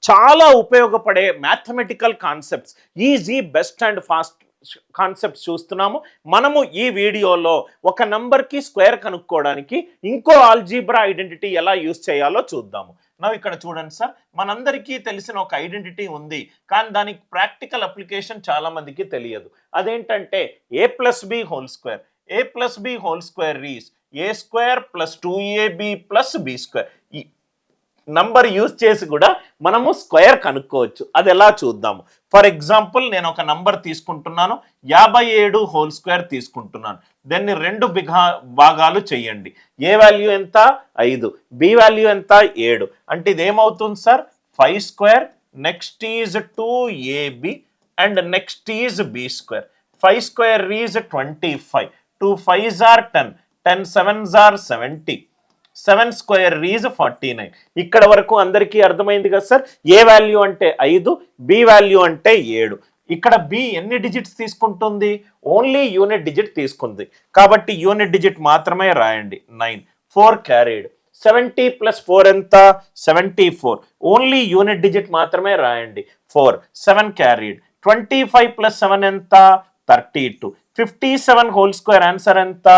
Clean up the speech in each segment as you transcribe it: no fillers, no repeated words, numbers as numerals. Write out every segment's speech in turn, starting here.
చాలా ఉపయోగపడే mathematical concepts, easy, best and fast concepts చూస్తున్నాము. మనము ఈ వీడియోలో ఒక నంబర్కి స్క్వేర్ కనుక్కోవడానికి ఇంకో ఆల్జీబ్రా ఐడెంటిటీ ఎలా యూజ్ చేయాలో చూద్దాము. ఇక్కడ చూడండి సార్, మనందరికీ తెలిసిన ఒక ఐడెంటిటీ ఉంది, కానీ దానికి ప్రాక్టికల్ అప్లికేషన్ చాలా మందికి తెలియదు. అదేంటంటే a + b whole square. a + b whole square is a² + 2ab + b². ఈ నంబర్ యూజ్ చేసి కూడా మనము స్క్వేర్ కనుక్కోవచ్చు. అది ఎలా చూద్దాము. ఫర్ ఎగ్జాంపుల్ నేను ఒక నంబర్ తీసుకుంటున్నాను, 57 హోల్ స్క్వేర్ తీసుకుంటున్నాను. దాన్ని 2 భాగాలు చేయండి. ఏ వాల్యూ ఎంత? 5. బి వాల్యూ ఎంత? 7. అంటే ఇది ఏమవుతుంది sir? 5². Next is 2ab and next is b². 5² is 25. 2 5s are 10. 10 7s are 70. 7² is 49. ఇక్కడ వరకు అందరికీ అర్థమైంది కదా సార్? ఏ వాల్యూ అంటే 5, బి వాల్యూ అంటే 7. ఇక్కడ బి ఎన్ని డిజిట్స్ తీసుకుంటుంది? ఓన్లీ యూనిట్ డిజిట్ తీసుకుంది, కాబట్టి యూనిట్ డిజిట్ మాత్రమే రాయండి. 9. 4 క్యారీడ్. 70 + 4 ఎంత? 74. ఓన్లీ యూనిట్ డిజిట్ మాత్రమే రాయండి. 4. 7 క్యారీడ్. 25 + 7 ఎంత? 32. 57 హోల్ స్క్వేర్ ఆన్సర్ ఎంత?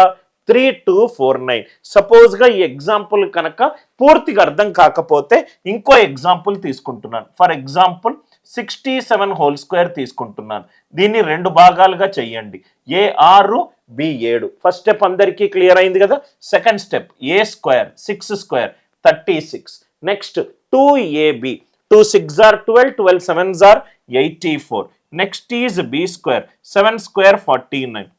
3249. సపోజ్గా ఈ ఎగ్జాంపుల్ కనుక పూర్తిగా అర్థం కాకపోతే ఇంకో ఎగ్జాంపుల్ తీసుకుంటున్నాను. ఫర్ ఎగ్జాంపుల్ 67 హోల్ స్క్వేర్ తీసుకుంటున్నాను. దీన్ని 2 భాగాలుగా చెయ్యండి. ఏ 6, బి 7. ఫస్ట్ స్టెప్ అందరికీ క్లియర్ అయింది కదా? Second step a² 6² 36. Next 2ab. 2 6s are 12. 12 7s are 84. Next is b². 7² 49.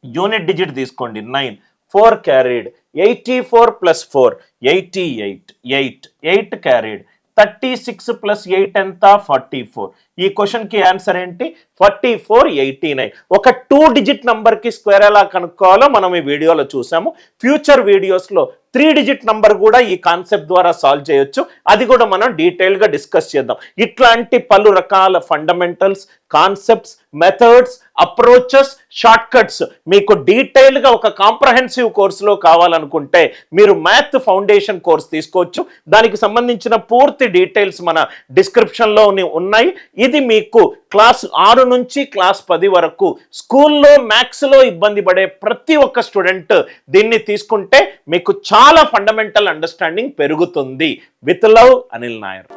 Unit digit తీసుకోండి. 9. 4 క్యారీడ్. 84 + 4 88. 8 క్యారీడ్. 36 + 8 ఎంత? 44. ఈ క్వశ్చన్కి ఆన్సర్ ఏంటి? 4489. ఒక 2 డిజిట్ నంబర్కి స్క్వేర్ ఎలా కనుక్కోవాలో మనం ఈ వీడియోలో చూసాము. ఫ్యూచర్ వీడియోస్లో 3 డిజిట్ నంబర్ కూడా ఈ కాన్సెప్ట్ ద్వారా సాల్వ్ చేయొచ్చు. అది కూడా మనం డీటెయిల్గా డిస్కస్ చేద్దాం. ఇట్లాంటి పలు రకాల fundamentals, concepts, methods, approaches, short cuts మీకు డీటెయిల్గా ఒక కాంప్రహెన్సివ్ కోర్సులో కావాలనుకుంటే మీరు మ్యాథ్ ఫౌండేషన్ కోర్స్ తీసుకోవచ్చు. దానికి సంబంధించిన పూర్తి డీటెయిల్స్ మన డిస్క్రిప్షన్లో ఉన్నాయి. ఇది మీకు క్లాస్ 6 నుంచి క్లాస్ 10 వరకు స్కూల్లో మ్యాథ్స్లో ఇబ్బంది పడే ప్రతి ఒక్క స్టూడెంట్ దీన్ని తీసుకుంటే మీకు చాలా ఫండమెంటల్ అండర్స్టాండింగ్ పెరుగుతుంది. With love, Anil Nair.